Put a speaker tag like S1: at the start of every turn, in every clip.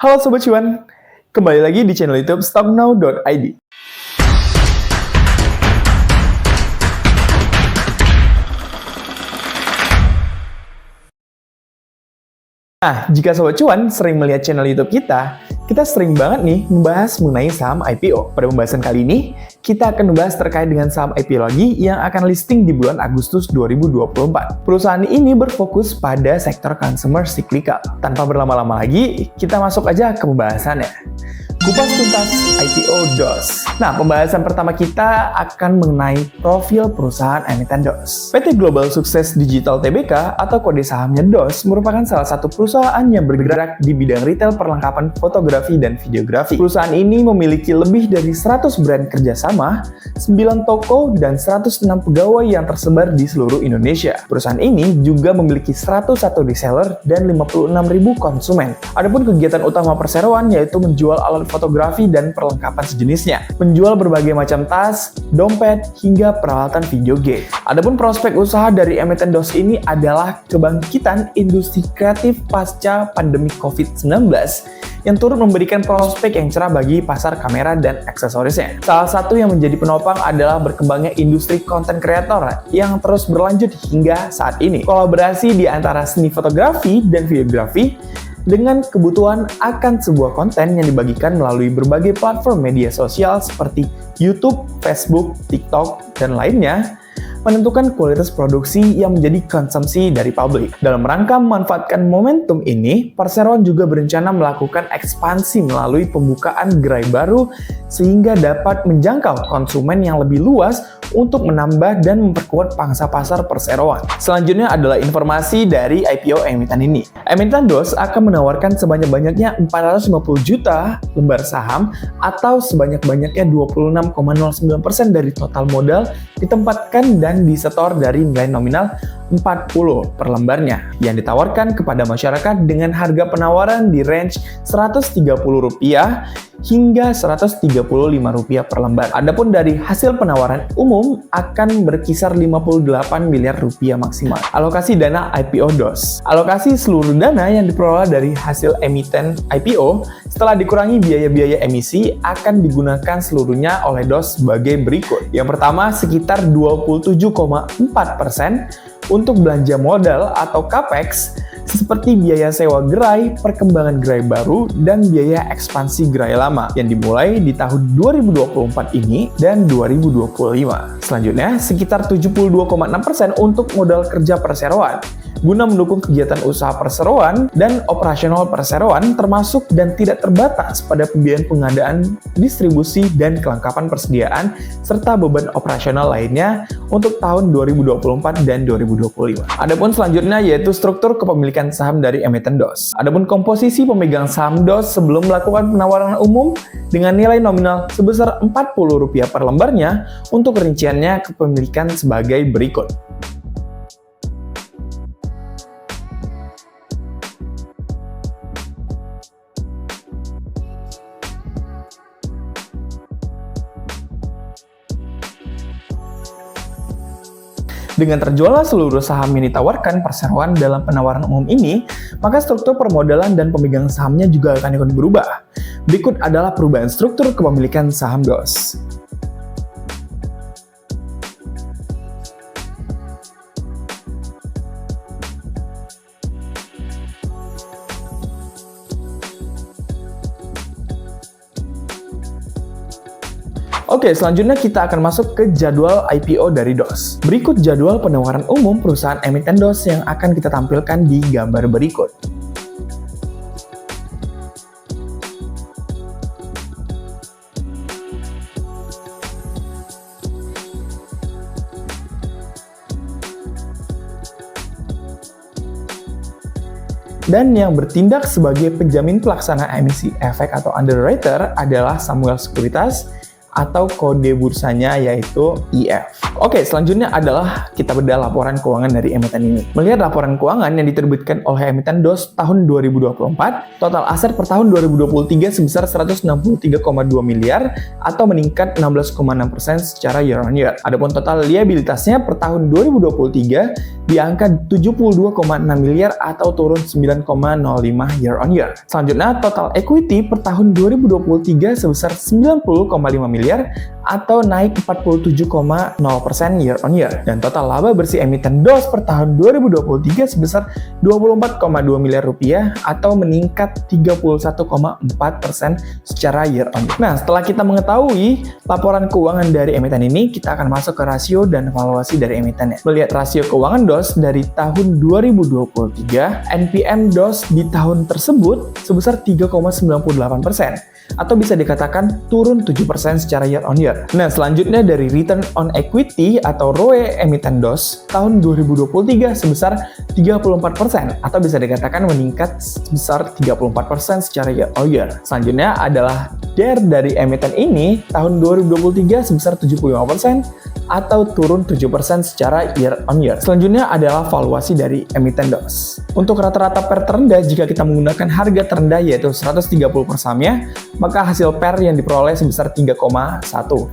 S1: Halo Sobat Cuan, kembali lagi di channel YouTube stocknow.id. Nah, jika Sobat Cuan sering melihat channel YouTube kita sering banget nih membahas mengenai saham IPO. Pada pembahasan kali ini, kita akan membahas terkait dengan saham IPO lagi yang akan listing di bulan Agustus 2024. Perusahaan ini berfokus pada sektor consumer cyclical. Tanpa berlama-lama lagi, kita masuk aja ke pembahasannya. Kupas tuntas IPO DOS. Nah, pembahasan pertama kita akan mengenai profil perusahaan emiten DOS. PT Global Sukses Digital Tbk atau kode sahamnya DOS merupakan salah satu perusahaan yang bergerak di bidang retail perlengkapan fotografi dan videografi. Perusahaan ini memiliki lebih dari 100 brand kerjasama, 9 toko, dan 106 pegawai yang tersebar di seluruh Indonesia. Perusahaan ini juga memiliki 101 reseller dan 56.000 konsumen. Adapun kegiatan utama perseroan yaitu menjual alat fotografi dan perlengkapan sejenisnya, menjual berbagai macam tas, dompet, hingga peralatan video game. Adapun prospek usaha dari emiten DOS ini adalah kebangkitan industri kreatif pasca pandemi COVID-19 yang turut memberikan prospek yang cerah bagi pasar kamera dan aksesorisnya. Salah satu yang menjadi penopang adalah berkembangnya industri konten kreator yang terus berlanjut hingga saat ini. Kolaborasi di antara seni fotografi dan videografi dengan kebutuhan akan sebuah konten yang dibagikan melalui berbagai platform media sosial seperti YouTube, Facebook, TikTok, dan lainnya, menentukan kualitas produksi yang menjadi konsumsi dari publik. Dalam rangka memanfaatkan momentum ini, perseroan juga berencana melakukan ekspansi melalui pembukaan gerai baru sehingga dapat menjangkau konsumen yang lebih luas untuk menambah dan memperkuat pangsa pasar perseroan. Selanjutnya adalah informasi dari IPO emiten ini. Emiten DOS akan menawarkan sebanyak-banyaknya 450 juta lembar saham atau sebanyak-banyaknya 26,09% dari total modal ditempatkan dan disetor dari nilai nominal 40 per lembarnya yang ditawarkan kepada masyarakat dengan harga penawaran di range Rp130 hingga Rp135 per lembar. Adapun dari hasil penawaran umum akan berkisar Rp58 miliar maksimal. Alokasi dana IPO DOS. Alokasi seluruh dana yang diperoleh dari hasil emiten IPO setelah dikurangi biaya-biaya emisi akan digunakan seluruhnya oleh DOS sebagai berikut. Yang pertama sekitar 27,4% untuk belanja modal atau CAPEX seperti biaya sewa gerai, perkembangan gerai baru, dan biaya ekspansi gerai lama yang dimulai di tahun 2024 ini dan 2025. Selanjutnya, sekitar 72,6% untuk modal kerja perseroan guna mendukung kegiatan usaha perseroan dan operasional perseroan termasuk dan tidak terbatas pada pembiayaan pengadaan, distribusi, dan kelengkapan persediaan serta beban operasional lainnya untuk tahun 2024 dan 2025. Adapun selanjutnya yaitu struktur kepemilikan saham dari emiten DOS. Adapun komposisi pemegang saham DOS sebelum melakukan penawaran umum dengan nilai nominal sebesar Rp40 per lembarnya untuk rinciannya kepemilikan sebagai berikut. Dengan terjualnya seluruh saham yang ditawarkan perseroan dalam penawaran umum ini, maka struktur permodalan dan pemegang sahamnya juga akan ikut berubah. Berikut adalah perubahan struktur kepemilikan saham DOS. Oke, selanjutnya kita akan masuk ke jadwal IPO dari DOS. Berikut jadwal penawaran umum perusahaan emiten DOS yang akan kita tampilkan di gambar berikut. Dan yang bertindak sebagai penjamin pelaksana emisi efek atau underwriter adalah Samuel Sekuritas, atau kode bursanya yaitu IF. Oke, selanjutnya adalah kita bedah laporan keuangan dari emiten ini. Melihat laporan keuangan yang diterbitkan oleh emiten DOS tahun 2024, total aset per tahun 2023 sebesar 163,2 miliar atau meningkat 16,6% secara year on year. Adapun total liabilitasnya per tahun 2023 di angka 72,6 miliar atau turun 9,05 year on year. Selanjutnya, total equity per tahun 2023 sebesar 90,5 miliar atau naik 47,0% year on year. Dan total laba bersih emiten DOS per tahun 2023 sebesar 24,2 miliar rupiah atau meningkat 31,4% secara year on year. Nah, setelah kita mengetahui laporan keuangan dari emiten ini, kita akan masuk ke rasio dan valuasi dari emitennya. Melihat rasio keuangan DOS dari tahun 2023, NPM DOS di tahun tersebut sebesar 3,98% atau bisa dikatakan turun 7% secara year on year. Nah, selanjutnya dari return on equity atau ROE emiten DOS tahun 2023 sebesar 34% atau bisa dikatakan meningkat sebesar 34% secara year on year. Selanjutnya adalah DER dari emiten ini tahun 2023 sebesar 75% atau turun 7% secara year on year. Selanjutnya adalah valuasi dari emiten DOS. Untuk rata-rata PER terendah jika kita menggunakan harga terendah yaitu 130 per sahamnya, maka hasil PER yang diperoleh sebesar 3,1.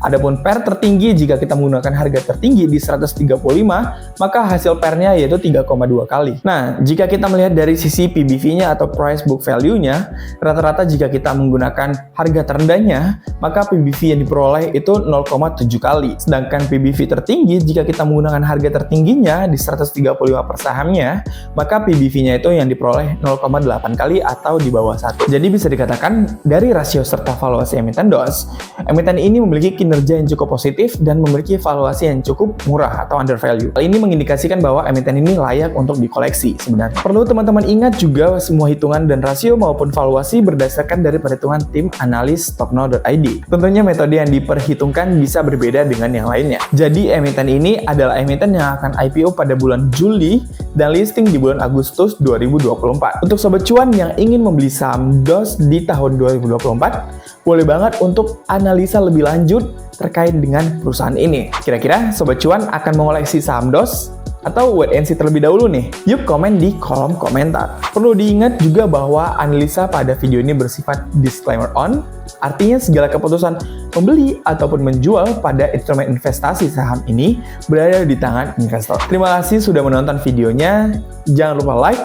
S1: Adapun PER tertinggi jika kita menggunakan harga tertinggi di 135, maka hasil PER-nya yaitu 3,2 kali. Nah, jika kita melihat dari sisi PBV-nya atau price book value-nya, rata-rata jika kita menggunakan harga terendahnya, maka PBV yang diperoleh itu 0,7 kali. Sedangkan PBV tertinggi jika kita menggunakan harga tertingginya di 135 per sahamnya, maka PBV-nya itu yang diperoleh 0,8 kali atau di bawah 1. Jadi bisa dikatakan dari rasio serta valuasi emiten DOS, emiten ini memiliki kinerja yang cukup positif dan memiliki valuasi yang cukup murah atau undervalue. Hal ini mengindikasikan bahwa emiten ini layak untuk dikoleksi sebenarnya. Perlu teman-teman ingat juga semua hitungan dan rasio maupun valuasi berdasarkan dari perhitungan tim analis Stokno.id. Tentunya metode yang diperhitungkan bisa berbeda dengan yang lainnya. Jadi emiten ini adalah emiten yang akan IPO pada bulan Juli dan listing di bulan Agustus 2024. Untuk Sobat Cuan yang ingin membeli saham DOS di tahun 2024, boleh banget untuk analisa lebih lanjut terkait dengan perusahaan ini. Kira-kira Sobat Cuan akan mengoleksi saham DOS? Atau wait and see terlebih dahulu nih? Yuk komen di kolom komentar. Perlu diingat juga bahwa analisa pada video ini bersifat disclaimer on, artinya segala keputusan membeli ataupun menjual pada instrumen investasi saham ini berada di tangan investor. Terima kasih sudah menonton videonya. Jangan lupa like,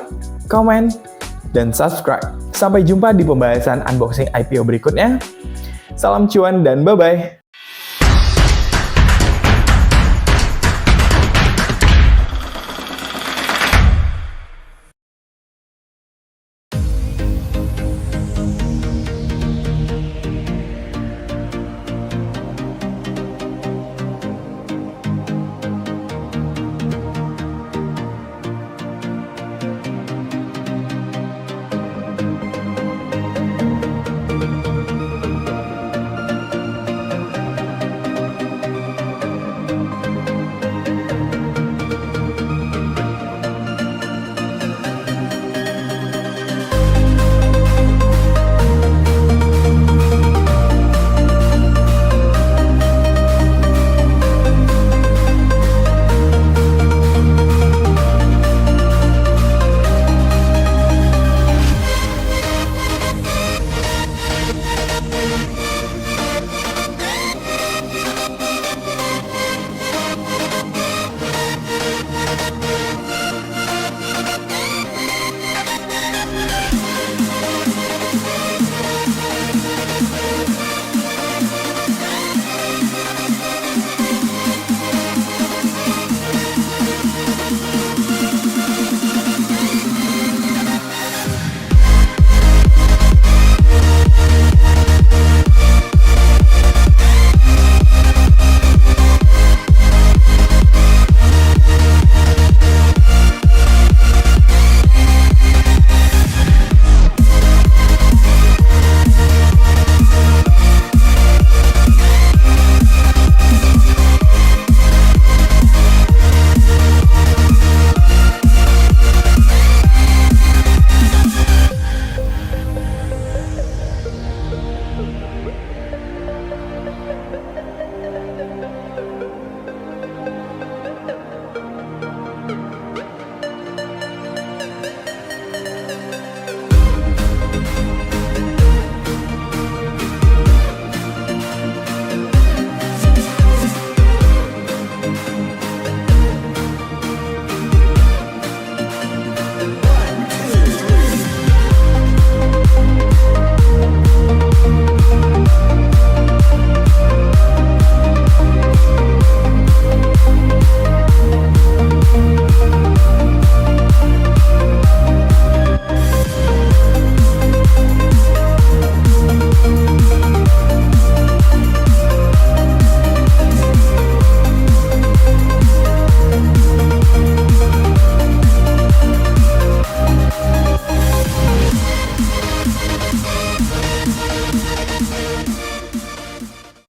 S1: comment, dan subscribe. Sampai jumpa di pembahasan unboxing IPO berikutnya. Salam cuan dan bye-bye.